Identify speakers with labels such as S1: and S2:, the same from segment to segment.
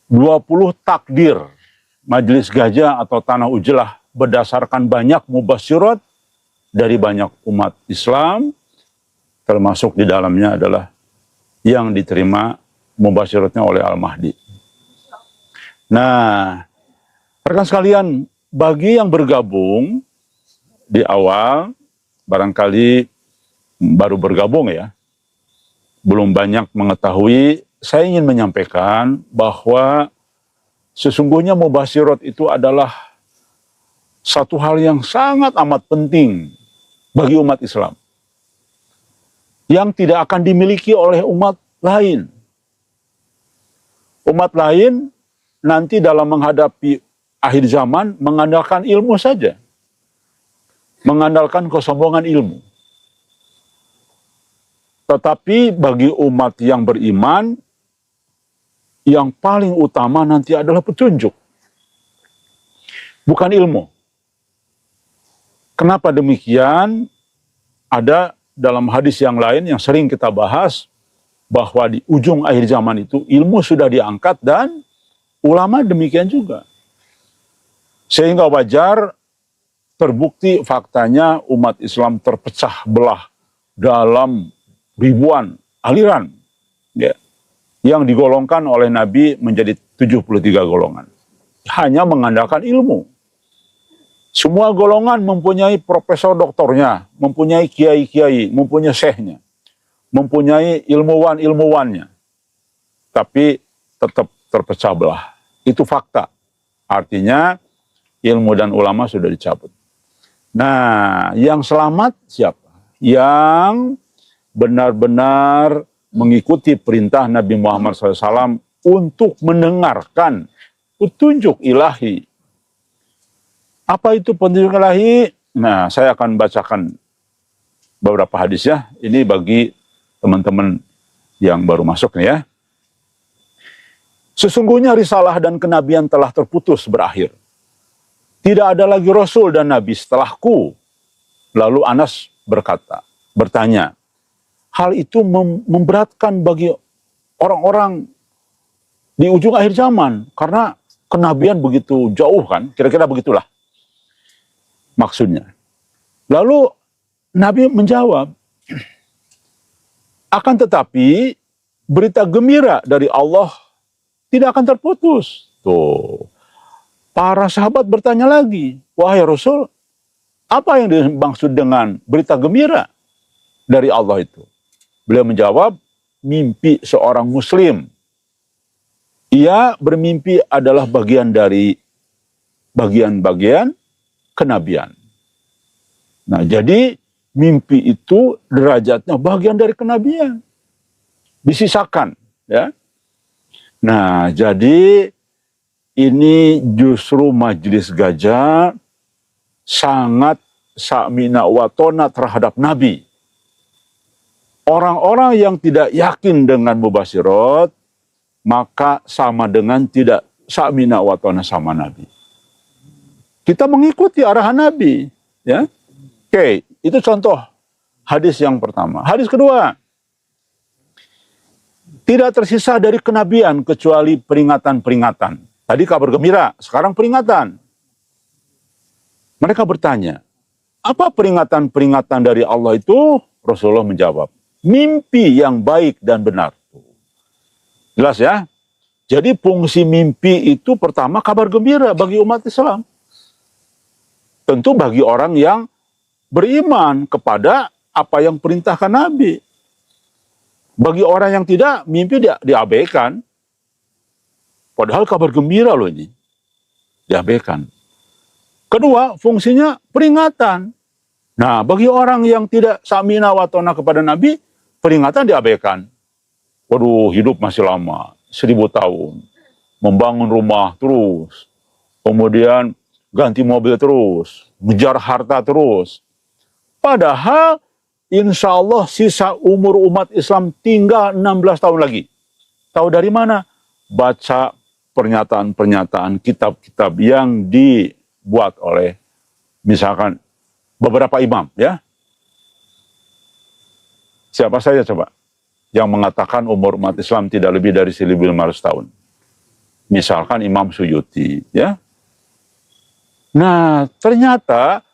S1: 20 takdir Majelis Gajah atau Tanah Ujlah berdasarkan banyak mubasyirat dari banyak umat Islam, termasuk di dalamnya adalah yang diterima mubasyiratnya oleh Al-Mahdi. Nah, rekan sekalian, bagi yang bergabung di awal, barangkali baru bergabung ya, belum banyak mengetahui, saya ingin menyampaikan bahwa sesungguhnya mubasyirat itu adalah satu hal yang sangat amat penting bagi umat Islam, yang tidak akan dimiliki oleh umat lain. Umat lain nanti dalam menghadapi akhir zaman mengandalkan ilmu saja, mengandalkan kesombongan ilmu. Tetapi bagi umat yang beriman, yang paling utama nanti adalah petunjuk, bukan ilmu. Kenapa demikian? Ada dalam hadis yang lain yang sering kita bahas, bahwa di ujung akhir zaman itu ilmu sudah diangkat dan ulama demikian juga. Sehingga wajar terbukti faktanya umat Islam terpecah belah dalam ribuan aliran, ya, yang digolongkan oleh Nabi menjadi 73 golongan. Hanya mengandalkan ilmu. Semua golongan mempunyai profesor doktornya, mempunyai kiai-kiai, mempunyai syekhnya, mempunyai ilmuwan-ilmuwannya. Tapi tetap terpecah belah. Itu fakta. Artinya ilmu dan ulama sudah dicabut. Nah, yang selamat siapa? Yang benar-benar mengikuti perintah Nabi Muhammad SAW untuk mendengarkan petunjuk ilahi. Apa itu petunjuk ilahi? Nah, saya akan bacakan beberapa hadis ya. Ini bagi teman-teman yang baru masuk nih ya. Sesungguhnya risalah dan kenabian telah terputus berakhir. Tidak ada lagi Rasul dan Nabi setelahku. Lalu Anas bertanya, hal itu memberatkan bagi orang-orang di ujung akhir zaman. Karena kenabian begitu jauh kan, kira-kira begitulah maksudnya. Lalu Nabi menjawab, akan tetapi berita gembira dari Allah tidak akan terputus. Tuh. Para sahabat bertanya lagi, wahai Rasul, apa yang dimaksud dengan berita gembira dari Allah itu? Beliau menjawab, mimpi seorang muslim. Ia bermimpi adalah bagian dari bagian-bagian kenabian. Nah, jadi mimpi itu derajatnya bagian dari kenabian. Disisakan, ya. Nah, jadi ini justru Majelis Gajah sangat sa'mina wa tona terhadap Nabi. Orang-orang yang tidak yakin dengan mubasyirat, maka sama dengan tidak sa'mina wa tona sama Nabi. Kita mengikuti arahan Nabi, ya. Oke, itu contoh hadis yang pertama. Hadis kedua, tidak tersisa dari kenabian kecuali peringatan-peringatan. Tadi kabar gembira, sekarang peringatan. Mereka bertanya, apa peringatan-peringatan dari Allah itu? Rasulullah menjawab, mimpi yang baik dan benar. Jelas ya? Jadi fungsi mimpi itu pertama kabar gembira bagi umat Islam. Tentu bagi orang yang beriman kepada apa yang perintahkan Nabi. Bagi orang yang tidak, mimpi diabaikan. Padahal kabar gembira loh ini. Diabaikan. Kedua, fungsinya peringatan. Nah, bagi orang yang tidak sa'mina wa tona kepada Nabi, peringatan diabaikan. Waduh, hidup masih lama. 1000 tahun. Membangun rumah terus. Kemudian ganti mobil terus. Ngejar harta terus. Padahal insya Allah sisa umur umat Islam tinggal 16 tahun lagi. Tahu dari mana? Baca pernyataan-pernyataan kitab-kitab yang dibuat oleh misalkan beberapa imam, ya. Siapa saja coba yang mengatakan umur umat Islam tidak lebih dari 1500 tahun? Misalkan Imam Suyuti, ya. Nah, ternyata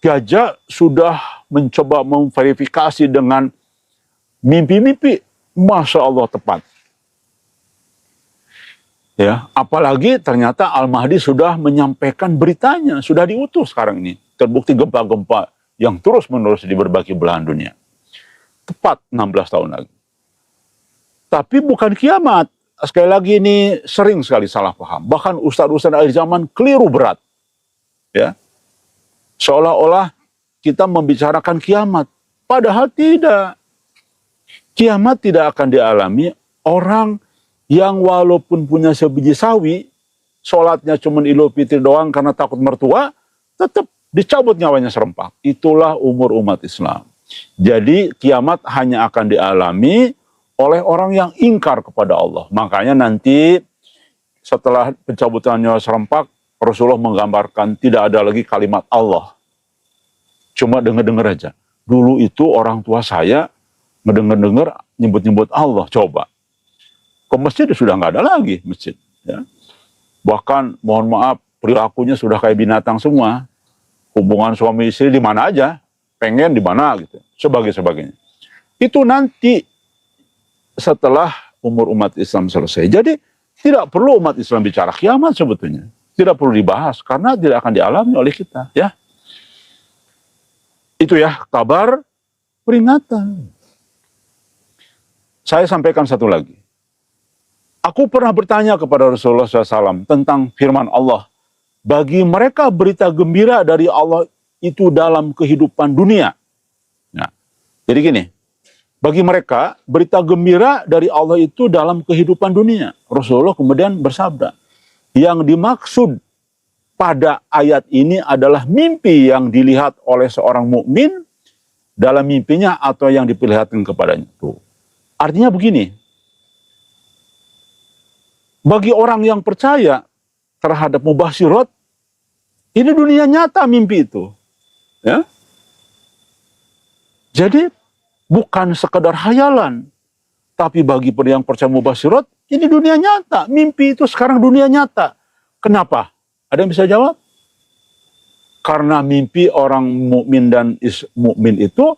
S1: Gajah sudah mencoba memverifikasi dengan mimpi-mimpi, Masya Allah tepat. Ya, apalagi ternyata Al-Mahdi sudah menyampaikan beritanya, sudah diutus sekarang ini. Terbukti gempa-gempa yang terus-menerus di berbagai belahan dunia. Tepat 16 tahun lagi. Tapi bukan kiamat. Sekali lagi ini sering sekali salah paham. Bahkan ustadz-ustadz akhir zaman keliru berat. Ya, seolah-olah kita membicarakan kiamat. Padahal tidak. Kiamat tidak akan dialami orang yang walaupun punya sebiji sawi, sholatnya cuma Idul Fitri doang karena takut mertua, tetap dicabut nyawanya serempak. Itulah umur umat Islam. Jadi kiamat hanya akan dialami oleh orang yang ingkar kepada Allah. Makanya nanti setelah pencabutan nyawa serempak, Rasulullah menggambarkan tidak ada lagi kalimat Allah. Cuma dengar-dengar aja. Dulu itu orang tua saya ngedenger-denger nyebut-nyebut Allah. Coba. Ke masjid sudah nggak ada lagi masjid. Ya. Bahkan mohon maaf perilakunya sudah kayak binatang semua. Hubungan suami istri di mana aja. Pengen di mana gitu. Sebagainya. Itu nanti setelah umur umat Islam selesai. Jadi tidak perlu umat Islam bicara kiamat sebetulnya. Tidak perlu dibahas karena tidak akan dialami oleh kita, ya. Itu ya kabar peringatan. Saya sampaikan satu lagi. Aku pernah bertanya kepada Rasulullah SAW tentang firman Allah. Bagi mereka berita gembira dari Allah itu dalam kehidupan dunia. Nah, jadi gini, bagi mereka berita gembira dari Allah itu dalam kehidupan dunia. Rasulullah kemudian bersabda, yang dimaksud pada ayat ini adalah mimpi yang dilihat oleh seorang mukmin dalam mimpinya atau yang diperlihatkan kepadanya. Tuh. Artinya begini, bagi orang yang percaya terhadap mubasyirat, ini dunia nyata mimpi itu. Ya. Jadi bukan sekedar hayalan, tapi bagi yang percaya mubasyirat, ini dunia nyata. Mimpi itu sekarang dunia nyata. Kenapa? Ada yang bisa jawab? Karena mimpi orang mukmin dan mukmin itu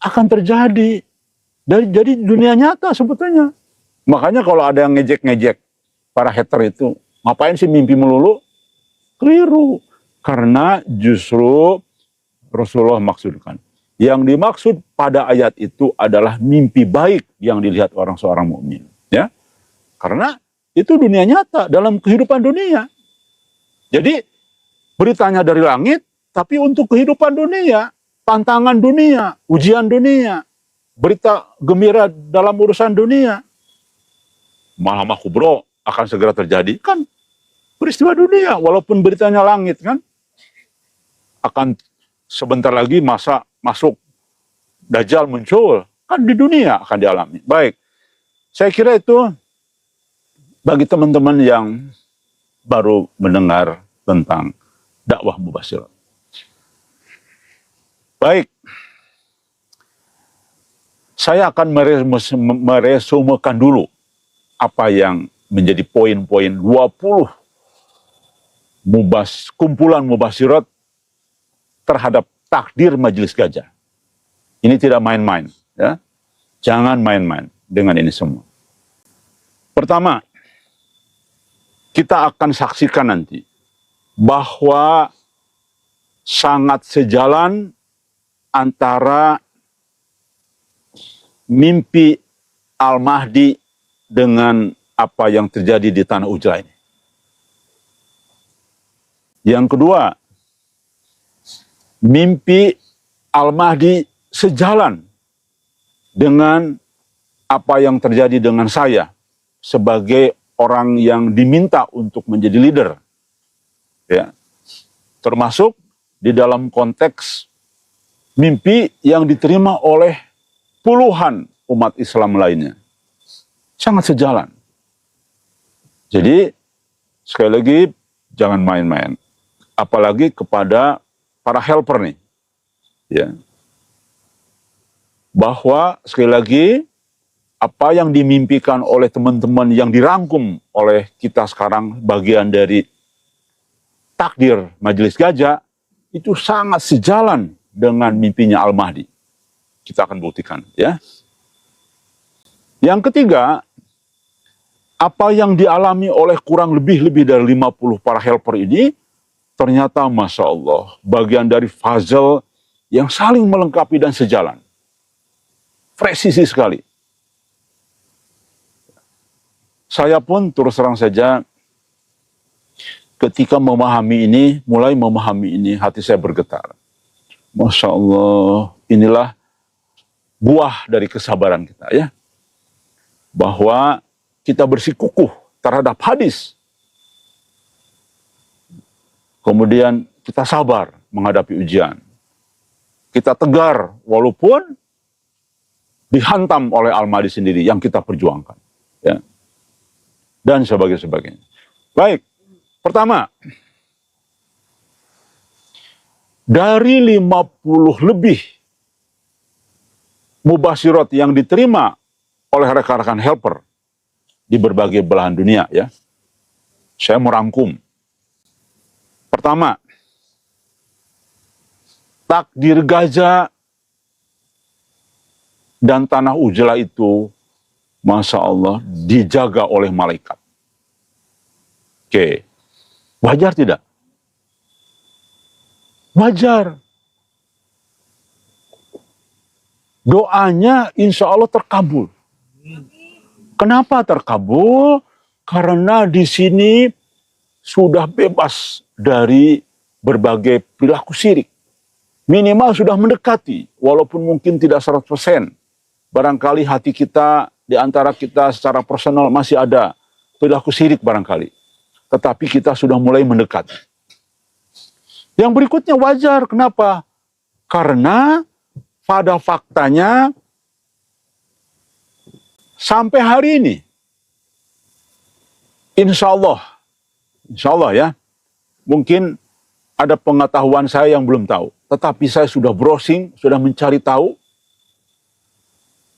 S1: akan terjadi. Jadi dunia nyata sebetulnya. Makanya kalau ada yang ngejek-ngejek para hater itu, ngapain sih mimpi melulu? Keliru. Karena justru Rasulullah maksudkan. Yang dimaksud pada ayat itu adalah mimpi baik yang dilihat orang seorang mukmin. Ya, karena itu dunia nyata dalam kehidupan dunia. Jadi beritanya dari langit, tapi untuk kehidupan dunia, tantangan dunia, ujian dunia, berita gembira dalam urusan dunia. Mahamah kubro akan segera terjadi, kan peristiwa dunia, walaupun beritanya langit kan. Akan sebentar lagi masa masuk Dajjal muncul, kan di dunia akan dialami. Baik, saya kira itu bagi teman-teman yang baru mendengar tentang dakwah mubasyirat. Baik, saya akan meresumekan dulu apa yang menjadi poin-poin 20 kumpulan mubasyirat terhadap takdir Majelis Gajah. Ini tidak main-main, ya. Jangan main-main dengan ini semua. Pertama, kita akan saksikan nanti bahwa sangat sejalan antara mimpi Al-Mahdi dengan apa yang terjadi di Tanah Ujra ini. Yang kedua, mimpi Al-Mahdi sejalan dengan apa yang terjadi dengan saya sebagai orang yang diminta untuk menjadi leader. Ya. Termasuk di dalam konteks mimpi yang diterima oleh puluhan umat Islam lainnya. Sangat sejalan. Jadi, sekali lagi, jangan main-main. Apalagi kepada para helper nih. Ya. Bahwa, sekali lagi, apa yang dimimpikan oleh teman-teman yang dirangkum oleh kita sekarang bagian dari takdir Majelis Gajah itu sangat sejalan dengan mimpinya Al-Mahdi. Kita akan buktikan, ya. Yang ketiga, apa yang dialami oleh kurang lebih dari 50 para helper ini ternyata Masya Allah bagian dari puzzle yang saling melengkapi dan sejalan. Presisi sekali. Saya pun terus terang saja ketika mulai memahami ini, hati saya bergetar. Masya Allah, inilah buah dari kesabaran kita, ya. Bahwa kita bersikukuh terhadap hadis. Kemudian kita sabar menghadapi ujian. Kita tegar walaupun dihantam oleh Al-Mahdi sendiri yang kita perjuangkan, ya. Dan sebagainya. Baik, pertama, dari 50 lebih mubasyirat yang diterima oleh rekan-rekan helper di berbagai belahan dunia, ya. Saya merangkum. Pertama, takdir Gajah dan tanah Ujlah itu Masya Allah dijaga oleh malaikat. Oke, wajar tidak? Wajar. Doanya insya Allah terkabul. Kenapa terkabul? Karena di sini sudah bebas dari berbagai perilaku syirik. Minimal sudah mendekati, walaupun mungkin tidak 100%. Barangkali hati kita, di antara kita secara personal masih ada perilaku syirik barangkali. Tetapi kita sudah mulai mendekat. Yang berikutnya wajar, kenapa? Karena pada faktanya sampai hari ini, insya Allah ya, mungkin ada pengetahuan saya yang belum tahu. Tetapi saya sudah browsing, sudah mencari tahu.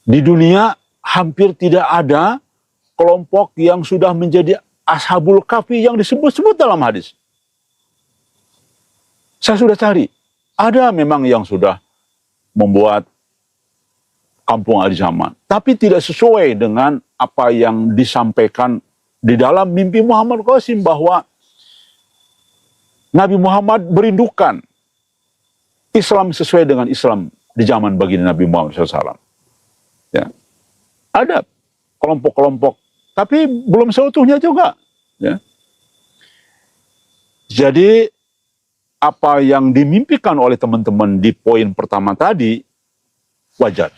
S1: Di dunia hampir tidak ada kelompok yang sudah menjadi Ashabul Kahfi yang disebut-sebut dalam hadis. Saya sudah cari. Ada memang yang sudah membuat kampung akhir zaman. Tapi tidak sesuai dengan apa yang disampaikan di dalam mimpi Muhammad Qasim bahwa Nabi Muhammad merindukan Islam sesuai dengan Islam di zaman baginda Nabi Muhammad SAW. Ya. Ada kelompok-kelompok, tapi belum seutuhnya juga. Ya. Jadi apa yang dimimpikan oleh teman-teman di poin pertama tadi wajar.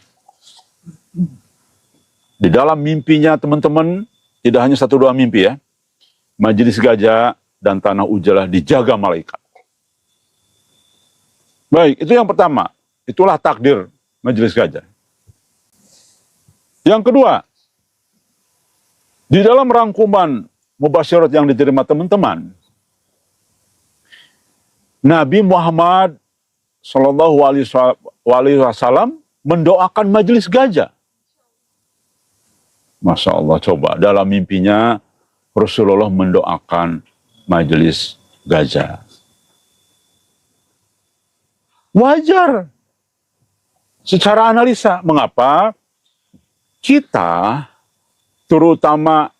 S1: Di dalam mimpinya teman-teman tidak hanya 1-2 mimpi, ya. Majelis Gajah dan tanah Ujlah dijaga malaikat. Baik, itu yang pertama. Itulah takdir Majelis Gajah. Yang kedua, di dalam rangkuman mubasyirat yang diterima teman-teman, Nabi Muhammad Shallallahu Alaihi Wasallam mendoakan Majelis Gajah. Masya Allah, coba dalam mimpinya Rasulullah mendoakan Majelis Gajah. Wajar. Secara analisa, mengapa kita, terutama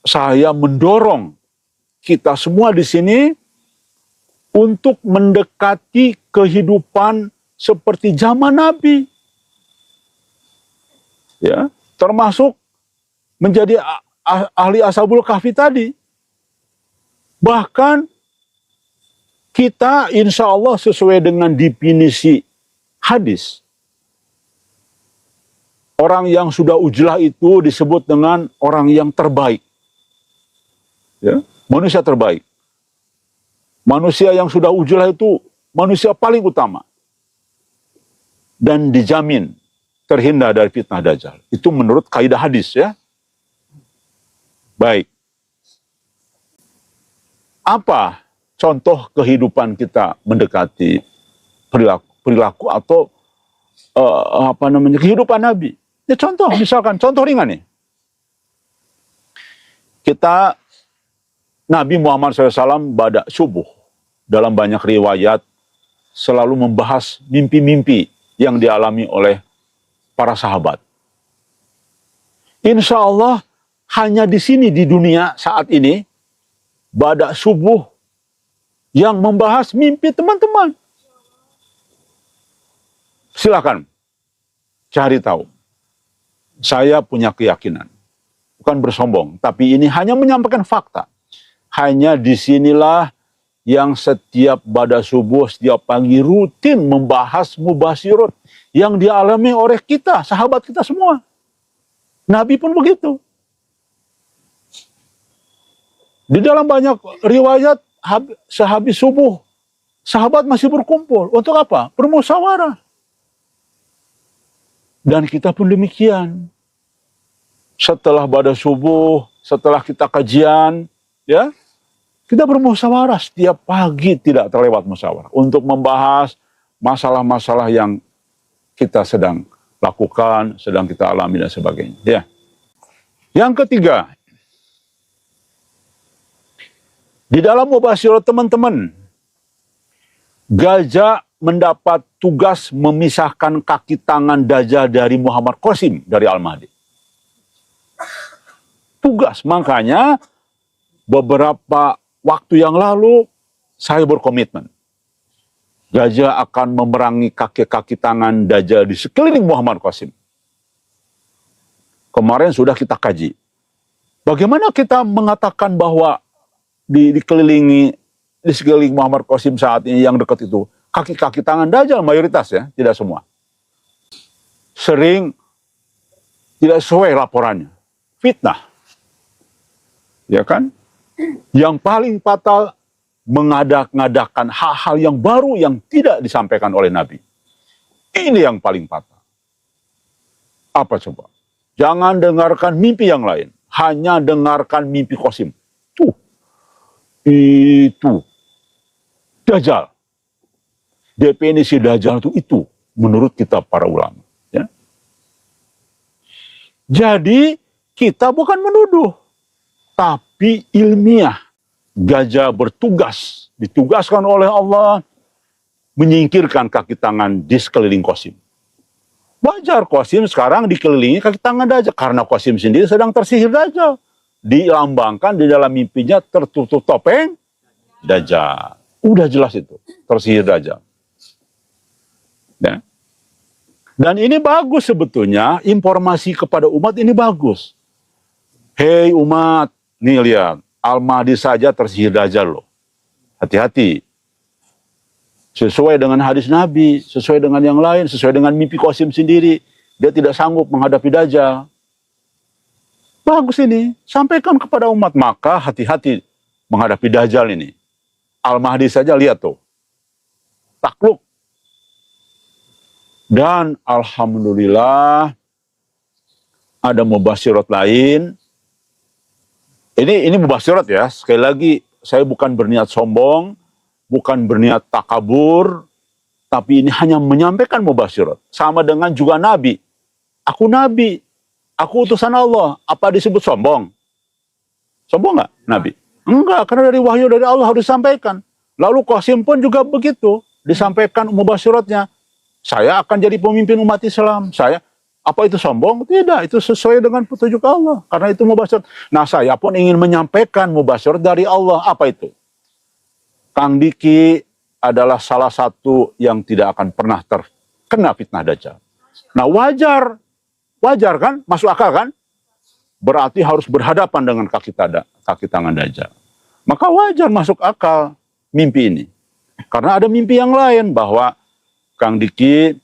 S1: saya mendorong kita semua di sini untuk mendekati kehidupan seperti zaman Nabi. Ya, termasuk menjadi ahli Ashabul Kahfi tadi. Bahkan kita insya Allah sesuai dengan definisi hadis. Orang yang sudah ujlah itu disebut dengan orang yang terbaik. Ya, manusia terbaik. Manusia yang sudah ujlah itu manusia paling utama. Dan dijamin terhindar dari fitnah Dajjal. Itu menurut kaidah hadis, ya. Baik. Apa contoh kehidupan kita mendekati perilaku atau kehidupan Nabi? Ya contoh, misalkan, contoh ringan nih. Nabi Muhammad SAW pada subuh, dalam banyak riwayat, selalu membahas mimpi-mimpi yang dialami oleh para sahabat. Insya Allah, hanya di sini di dunia saat ini, pada subuh yang membahas mimpi teman-teman. Silakan, cari tahu. Saya punya keyakinan, bukan bersombong, tapi ini hanya menyampaikan fakta. Hanya disinilah yang setiap pada subuh, setiap pagi rutin membahas mubasyirat yang dialami oleh kita, sahabat kita semua. Nabi pun begitu. Di dalam banyak riwayat, sehabis subuh, sahabat masih berkumpul. Untuk apa? Bermusyawarah. Dan kita pun demikian. Setelah pada subuh, setelah kita kajian, ya, kita bermusyawarah setiap pagi, tidak terlewat musyawarah untuk membahas masalah-masalah yang kita sedang lakukan, sedang kita alami dan sebagainya. Ya. Yang ketiga, di dalam mubasyirat teman-teman, Gajah mendapat tugas memisahkan kaki tangan Dajjal dari Muhammad Qasim dari Al-Mahdi. Tugas, makanya beberapa waktu yang lalu saya berkomitmen. Gajah akan memerangi kaki-kaki tangan Dajjal di sekeliling Muhammad Qasim. Kemarin sudah kita kaji. Bagaimana kita mengatakan bahwa dikelilingi di sekeliling Muhammad Qasim saat ini yang dekat itu kaki-kaki tangan Dajjal mayoritas, ya, tidak semua. Sering tidak sesuai laporannya. Fitnah. Ya kan? Yang paling fatal mengadak-ngadakan hal-hal yang baru yang tidak disampaikan oleh Nabi. Ini yang paling fatal. Apa coba? Jangan dengarkan mimpi yang lain. Hanya dengarkan mimpi Qasim. Itu. Dajjal. Definisi Dajjal itu menurut kita para ulama. Ya. Jadi kita bukan menuduh, tapi ilmiah. Gajah bertugas, ditugaskan oleh Allah menyingkirkan kaki tangan di sekeliling Qasim. Wajar Qasim sekarang dikelilingi kaki tangan Dajjal karena Qasim sendiri sedang tersihir Dajjal. Dilambangkan di dalam mimpinya tertutup topeng Dajjal. Udah jelas itu, tersihir Dajjal. Ya. Dan ini bagus sebetulnya, informasi kepada umat ini bagus. Hei umat, nih lihat, Al-Mahdi saja tersihir Dajjal loh. Hati-hati. Sesuai dengan hadis Nabi, sesuai dengan yang lain, sesuai dengan mimpi Qasim sendiri. Dia tidak sanggup menghadapi Dajjal. Bagus ini, sampaikan kepada umat. Maka hati-hati menghadapi Dajjal ini. Al-Mahdi saja lihat tuh. Takluk. Dan alhamdulillah ada mubasyirat lain. Ini mubasyirat ya. Sekali lagi saya bukan berniat sombong, bukan berniat takabur, tapi ini hanya menyampaikan mubasyirat. Sama dengan juga Nabi. Aku Nabi, aku utusan Allah. Apa disebut sombong? Sombong nggak Nabi? Enggak, karena dari wahyu dari Allah harus disampaikan. Lalu Qasim pun juga begitu, disampaikan mubasyiratnya. Saya akan jadi pemimpin umat Islam. Apa itu sombong? Tidak, itu sesuai dengan petunjuk Allah. Karena itu mubasyirat. Nah, saya pun ingin menyampaikan mubasyirat dari Allah. Apa itu? Kang Diki adalah salah satu yang tidak akan pernah terkena fitnah Dajjal. Nah, wajar kan? Masuk akal kan? Berarti harus berhadapan dengan kaki tangan Dajjal. Maka wajar masuk akal mimpi ini. Karena ada mimpi yang lain bahwa Kang Diki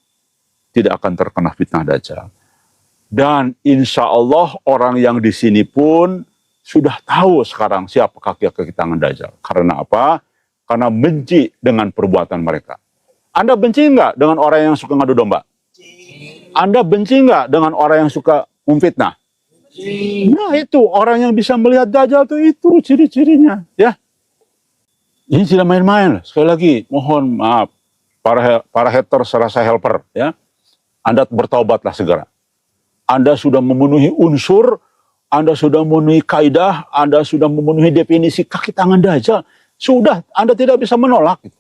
S1: tidak akan terkena fitnah Dajjal. Dan insya Allah orang yang di sini pun sudah tahu sekarang siapa kaki tangan Dajjal. Karena apa? Karena benci dengan perbuatan mereka. Anda benci nggak dengan orang yang suka ngadu domba? Anda benci nggak dengan orang yang suka memfitnah? Nah itu, orang yang bisa melihat Dajjal itu ciri-cirinya. Ya. Ini tidak main-main. Sekali lagi, mohon maaf. Para haters serasa helper, ya. Anda bertaubatlah segera. Anda sudah memenuhi unsur, Anda sudah memenuhi kaidah, Anda sudah memenuhi definisi kaki tangan Dajjal. Sudah, Anda tidak bisa menolak itu.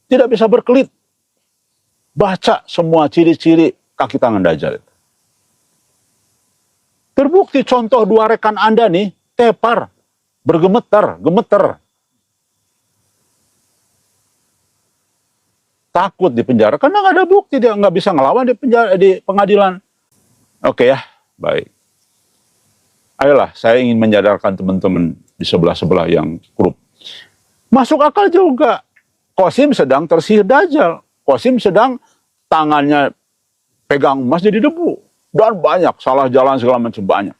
S1: Tidak bisa berkelit. Baca semua ciri-ciri kaki tangan Dajjal itu. Terbukti contoh dua rekan Anda nih, tepar, gemeter. Takut di penjara karena nggak ada bukti, dia nggak bisa ngelawan di penjara, di pengadilan. Oke ya, baik. Ayolah, saya ingin menyadarkan teman-teman di sebelah-sebelah yang korup. Masuk akal juga. Qasim sedang tersihir Dajjal. Qasim sedang tangannya pegang emas jadi debu. Dan banyak, salah jalan segala macam banyak.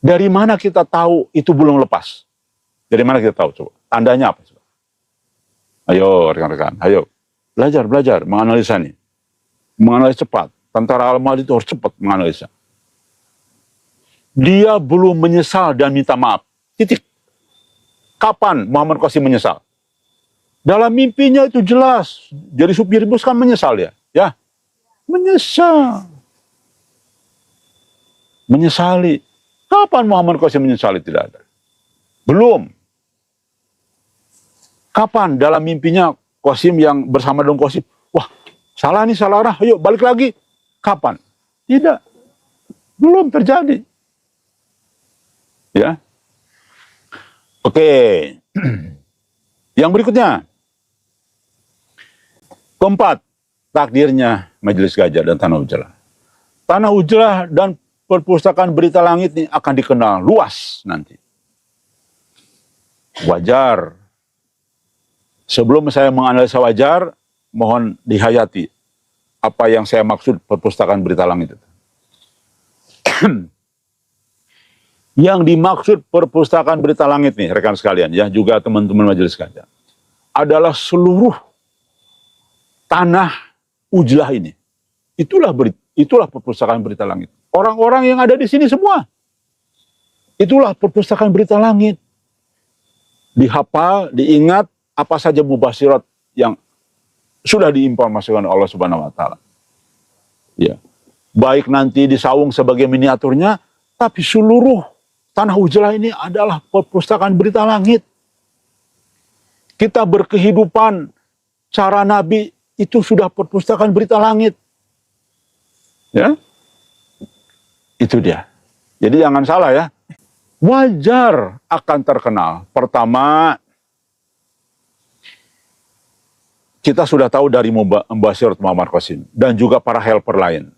S1: Dari mana kita tahu itu belum lepas? Dari mana kita tahu? Coba. Tandanya apa? Coba? Ayo rekan-rekan, ayo. Belajar, menganalisa nih. Menganalisa cepat. Tentara Al-Mahdi itu harus cepat menganalisa. Dia belum menyesal dan minta maaf. Titik. Kapan Muhammad Qasim menyesal? Dalam mimpinya itu jelas. Jadi supir bus kan menyesal ya. Ya. Menyesal. Menyesali. Kapan Muhammad Qasim menyesali? Tidak ada. Belum. Kapan dalam mimpinya Qasim yang bersama dengan Qasim? Wah, salah nih, salah arah. Ayo balik lagi. Kapan? Tidak. Belum terjadi. Ya. Oke. Yang berikutnya. Keempat, takdirnya Majelis Gajah dan Tanah Ujlah. Tanah Ujlah dan Perpustakaan Berita Langit ini akan dikenal luas nanti. Wajar. Sebelum saya menganalisa wajar, mohon dihayati apa yang saya maksud Perpustakaan Berita Langit itu. Yang dimaksud Perpustakaan Berita Langit nih, rekan sekalian, ya, juga teman-teman Majelis Gajah, adalah seluruh tanah Ujlah ini. Itulah Perpustakaan Berita Langit. Orang-orang yang ada di sini semua. Itulah Perpustakaan Berita Langit. Dihafal, diingat apa saja mubasyirat yang sudah diinformasikan Allah Subhanahu wa taala. Ya. Baik nanti disaung sebagai miniaturnya, tapi seluruh tanah Ujlah ini adalah Perpustakaan Berita Langit. Kita berkehidupan cara Nabi itu sudah Perpustakaan Berita Langit. Ya. Itu dia. Jadi jangan salah ya. Wajar akan terkenal. Pertama, kita sudah tahu dari mubasyirat Muhammad Qasim dan juga para helper lain.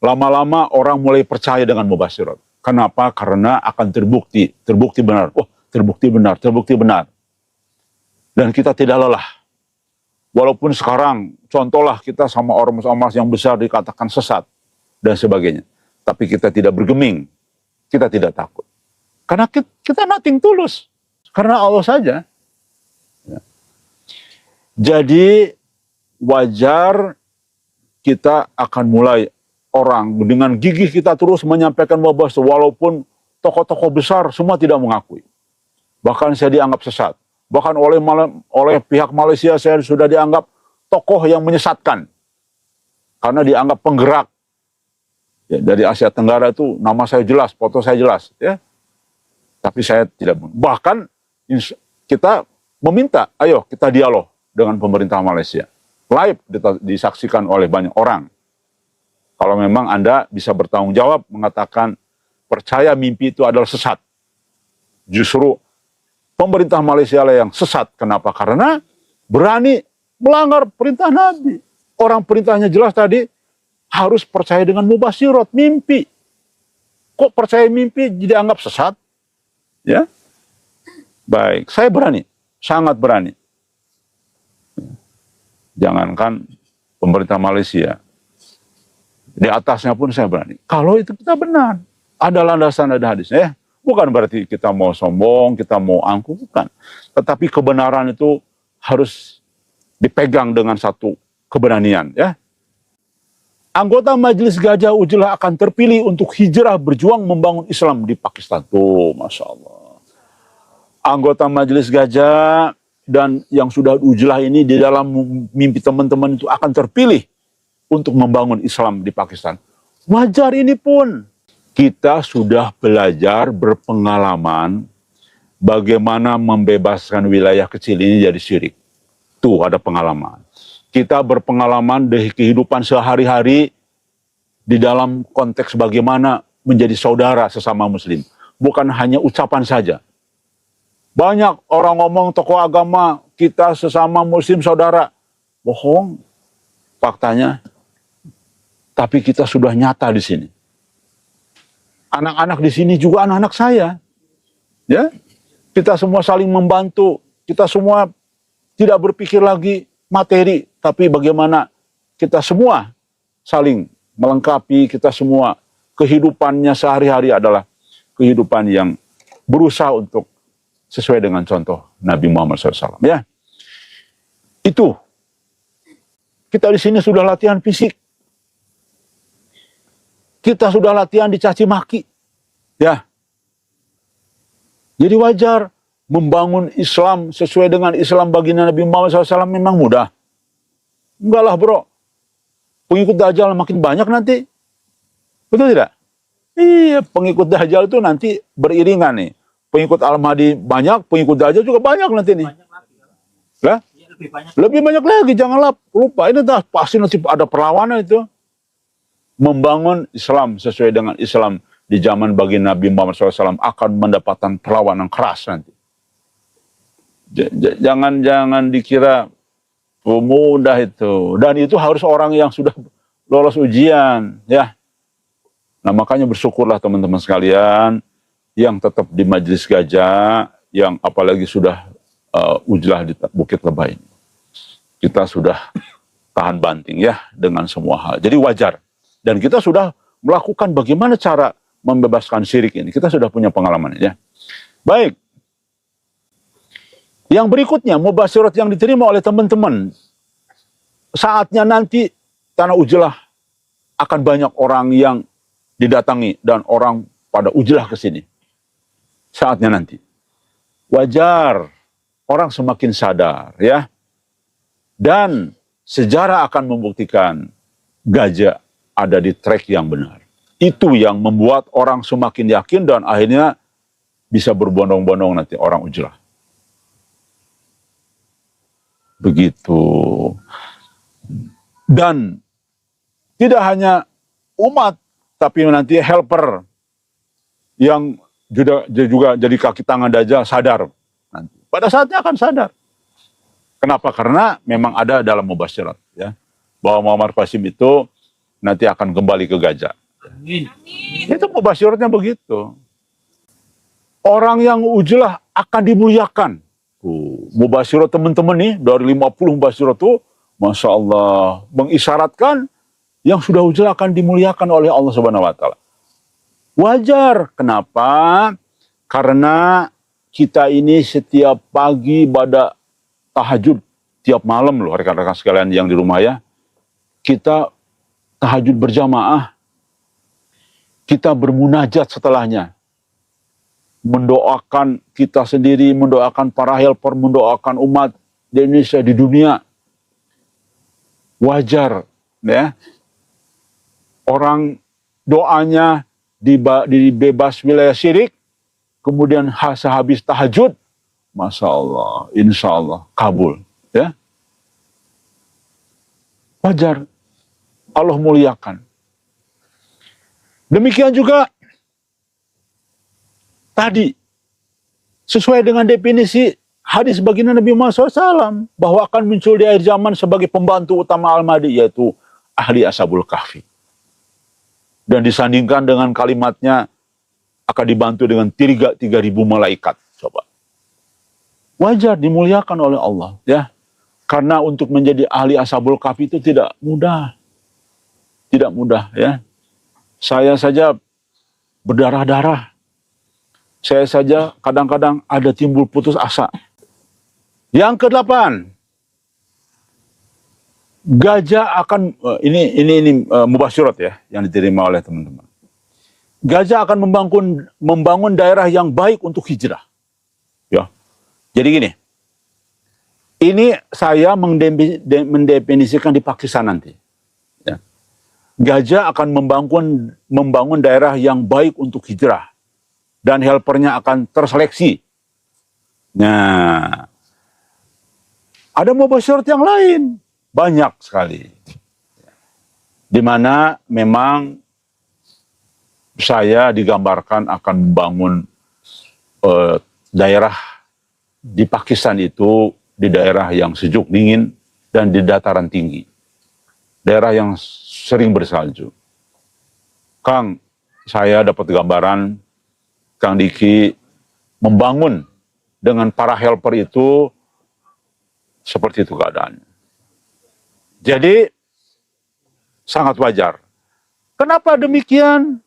S1: Lama-lama orang mulai percaya dengan mubasyirat. Kenapa? Karena akan terbukti benar. Oh, terbukti benar. Dan kita tidak lelah. Walaupun sekarang, contohlah kita sama ormas-ormas yang besar dikatakan sesat dan sebagainya. Tapi kita tidak bergeming, kita tidak takut. Karena kita nothing tulus. Karena Allah saja. Ya. Jadi wajar kita akan mulai orang dengan gigih kita terus menyampaikan mubasyirat walaupun tokoh-tokoh besar semua tidak mengakui. Bahkan saya dianggap sesat. Bahkan oleh pihak Malaysia saya sudah dianggap tokoh yang menyesatkan. Karena dianggap penggerak. Ya, dari Asia Tenggara itu nama saya jelas, foto saya jelas, ya. Tapi saya tidak. Bahkan kita meminta, ayo kita dialog dengan pemerintah Malaysia. Live disaksikan oleh banyak orang. Kalau memang Anda bisa bertanggung jawab mengatakan percaya mimpi itu adalah sesat. Justru pemerintah Malaysia lah yang sesat. Kenapa? Karena berani melanggar perintah Nabi. Orang perintahnya jelas tadi. Harus percaya dengan mubasyirat, mimpi. Kok percaya mimpi jadi anggap sesat? Ya. Baik, saya berani, sangat berani. Jangankan pemerintah Malaysia. Di atasnya pun saya berani. Kalau itu kita benar, ada landasan, ada hadisnya. Bukan berarti kita mau sombong, kita mau angkuh, bukan. Tetapi kebenaran itu harus dipegang dengan satu keberanian, ya. Anggota Majelis Gajah Ujlah akan terpilih untuk hijrah berjuang membangun Islam di Pakistan. Tuh, Masya Allah. Anggota Majelis Gajah dan yang sudah Ujlah ini di dalam mimpi teman-teman itu akan terpilih untuk membangun Islam di Pakistan. Wajar ini pun. Kita sudah belajar berpengalaman bagaimana membebaskan wilayah kecil ini dari syirik. Tuh ada pengalaman. Kita berpengalaman di kehidupan sehari-hari di dalam konteks bagaimana menjadi saudara sesama muslim. Bukan hanya ucapan saja. Banyak orang ngomong tokoh agama, kita sesama muslim saudara. Bohong. Faktanya. Tapi kita sudah nyata di sini. Anak-anak di sini juga anak-anak saya. Ya. Kita semua saling membantu. Kita semua tidak berpikir lagi materi, tapi bagaimana kita semua saling melengkapi, kita semua kehidupannya sehari-hari adalah kehidupan yang berusaha untuk sesuai dengan contoh Nabi Muhammad SAW. Ya, itu kita di sini sudah latihan fisik, kita sudah latihan dicaci maki, ya. Jadi wajar membangun Islam sesuai dengan Islam baginda Nabi Muhammad SAW memang mudah. Enggak lah bro, pengikut Dajjal makin banyak nanti, betul tidak? Iya, pengikut Dajjal itu nanti beriringan nih. Pengikut Al-Mahdi banyak, pengikut Dajjal juga banyak nanti nih. Lah?
S2: Ya, lebih banyak.
S1: Lebih banyak lagi, janganlah lupa. Ini dah pasti nanti ada perlawanan itu. Membangun Islam sesuai dengan Islam di zaman bagi Nabi Muhammad SAW akan mendapatkan perlawanan keras nanti. Jangan dikira mudah itu. Dan itu harus orang yang sudah lolos ujian, ya. Nah makanya bersyukurlah teman-teman sekalian yang tetap di Majelis Gajah, yang apalagi sudah ujlah di Bukit Lebah ini. Kita sudah tahan banting ya dengan semua hal. Jadi wajar. Dan kita sudah melakukan bagaimana cara membebaskan syirik ini. Kita sudah punya pengalaman ya. Baik. Yang berikutnya, mubasyirat yang diterima oleh teman-teman. Saatnya nanti tanah ujlah akan banyak orang yang didatangi dan orang pada ujlah ke sini. Saatnya nanti. Wajar orang semakin sadar ya. Dan sejarah akan membuktikan Gajah ada di track yang benar. Itu yang membuat orang semakin yakin dan akhirnya bisa berbondong-bondong nanti orang ujlah. Begitu. Dan tidak hanya umat, tapi nanti helper yang juga jadi kaki tangan Dajjal sadar. Nanti. Pada saatnya akan sadar. Kenapa? Karena memang ada dalam mubasyirat ya, bahwa Muhammad Qasim itu nanti akan kembali ke Gajah.
S2: Amin.
S1: Itu mubasyiratnya begitu. Orang yang ujlah akan dimuliakan. Mubasyirat teman-teman nih, dari 50 mubasyirat itu, Masya Allah, mengisyaratkan yang sudah ujlah akan dimuliakan oleh Allah Subhanahu wa Ta'ala. Wajar. Kenapa? Karena kita ini setiap pagi pada tahajud, tiap malam loh rekan-rekan sekalian yang di rumah ya, kita tahajud berjamaah, kita bermunajat setelahnya, mendoakan kita sendiri, mendoakan para helper, mendoakan umat di Indonesia, di dunia. Wajar ya, orang doanya dibebas wilayah syirik, kemudian sehabis tahajud, Masya Allah, insya Allah kabul ya. Wajar, Allah muliakan. Demikian juga tadi sesuai dengan definisi hadis baginda Nabi Muhammad SAW bahwa akan muncul di akhir zaman sebagai pembantu utama Al-Mahdi, yaitu ahli Ashabul Kahfi. Dan disandingkan dengan kalimatnya akan dibantu dengan 3.000 malaikat. Coba. Wajar dimuliakan oleh Allah ya. Karena untuk menjadi ahli Ashabul Kahfi itu tidak mudah. Tidak mudah ya. Saya saja berdarah-darah. Saya saja kadang-kadang ada timbul putus asa. Yang ke-8, Gajah akan ini mubasyirat ya yang diterima oleh teman-teman. Gajah akan membangun daerah yang baik untuk hijrah. Ya. Jadi gini. Ini saya mendefinisikan di Pakistan nanti. Ya. Gajah akan membangun daerah yang baik untuk hijrah. Dan helpernya akan terseleksi. Nah, ada mubasyirat yang lain. Banyak sekali. Di mana memang saya digambarkan akan membangun daerah di Pakistan itu, di daerah yang sejuk dingin dan di dataran tinggi. Daerah yang sering bersalju. Kang, saya dapat gambaran Kang Diki membangun dengan para helper itu seperti itu keadaannya. Jadi sangat wajar. Kenapa demikian?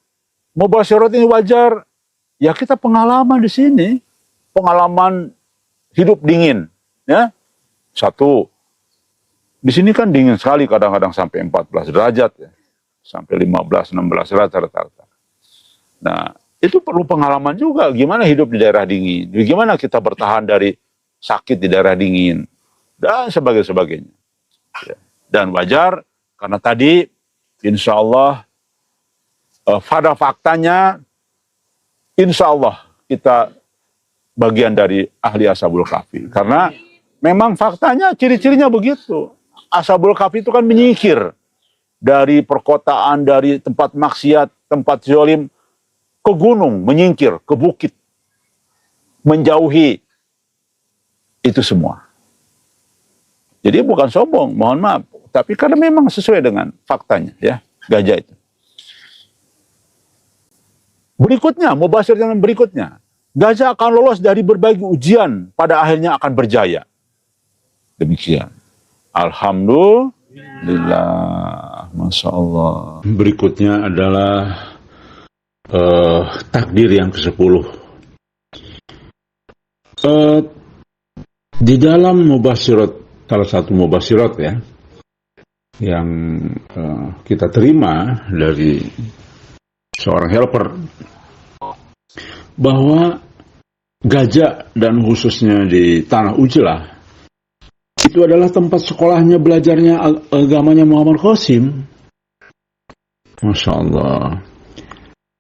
S1: Mubasyirat ini wajar. Ya kita pengalaman di sini, pengalaman hidup dingin, ya. Satu, di sini kan dingin sekali, kadang-kadang sampai 14 derajat, ya. Sampai 15, 16 derajat rata-rata. Nah, itu perlu pengalaman juga, gimana hidup di daerah dingin, gimana kita bertahan dari sakit di daerah dingin, dan sebagainya. Ya. Dan wajar, karena tadi, insya Allah, pada faktanya, insya Allah kita bagian dari ahli Ashabul Kahfi. Karena memang faktanya ciri-cirinya begitu. Ashabul Kahfi itu kan menyingkir dari perkotaan, dari tempat maksiat, tempat zalim, ke gunung, menyingkir, ke bukit, menjauhi itu semua. Jadi bukan sombong, mohon maaf. Tapi karena memang sesuai dengan faktanya, ya, gajah itu. Berikutnya, mubasyirat yang berikutnya, gajah akan lolos dari berbagai ujian, pada akhirnya akan berjaya. Demikian. Alhamdulillah, Masya Allah. Berikutnya adalah takdir yang ke-10. Di dalam mubasyirat, salah satu mubasyirat ya, yang kita terima dari seorang helper, bahwa gajah dan khususnya di Tanah Ujlah itu adalah tempat sekolahnya, belajarnya agamanya Muhammad Qasim. Masya Allah.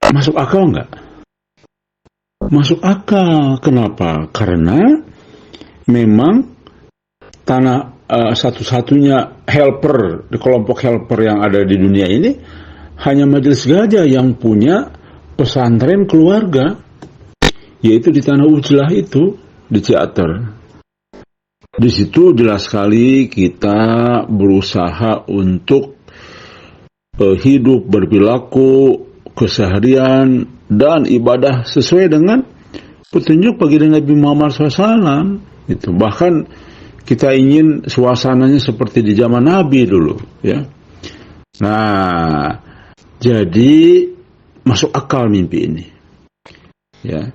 S1: Masuk akal nggak? Masuk akal. Kenapa? Karena memang tanah satu-satunya helper, di kelompok helper yang ada di dunia ini, hanya Majelis Gajah yang punya pesantren keluarga, yaitu di Tanah Ujlah itu, di Ciater. Di situ jelas sekali kita berusaha untuk hidup, berperilaku, keseharian, dan ibadah sesuai dengan petunjuk baginda Nabi Muhammad SAW. Itu bahkan kita ingin suasananya seperti di zaman Nabi dulu, ya. Nah, jadi masuk akal mimpi ini, ya.